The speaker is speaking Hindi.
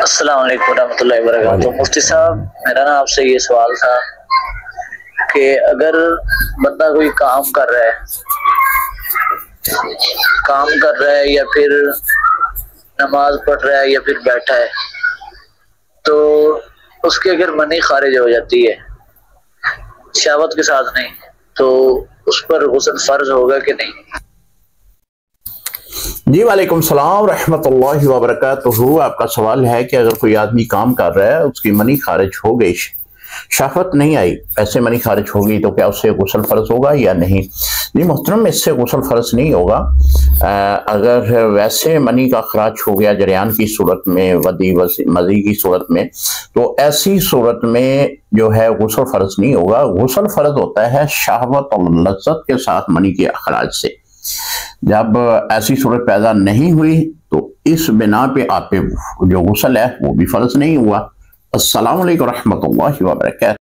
अस्सलाम वालेकुम रहमतुल्लाहि व बरकातुहू। मुफ्ती साहब, मेरा ना आपसे ये सवाल था कि अगर बंदा कोई काम कर रहा है या फिर नमाज पढ़ रहा है या फिर बैठा है, तो उसके अगर मनी खारिज हो जाती है शहवत के साथ नहीं, तो उस पर गुस्ल फर्ज होगा कि नहीं? जी वालेकुम सलाम रहमतुल्लाहि व बरकातुहू। आपका सवाल है कि अगर कोई आदमी काम कर रहा है, उसकी मनी खारिज हो गई, शहवत नहीं आई, ऐसे मनी खारिज हो गई, तो क्या उससे गुस्ल फर्ज होगा या नहीं? जी मोहतरम, इससे गुस्ल फर्ज नहीं होगा। अगर वैसे मनी का खराज हो गया जरियान की सूरत में, मजी की सूरत में, तो ऐसी सूरत में जो है गुस्ल फर्ज नहीं होगा। गुस्ल फर्ज होता है शहवत और लज्जत के साथ मनी के अखराज से। जब ऐसी सूरत पैदा नहीं हुई तो इस बिना पे आप पे जो गुस्ल है वो भी फर्ज नहीं हुआ। अस्सलाम वालेकुम रहमतुल्लाहि व बरकातुहू।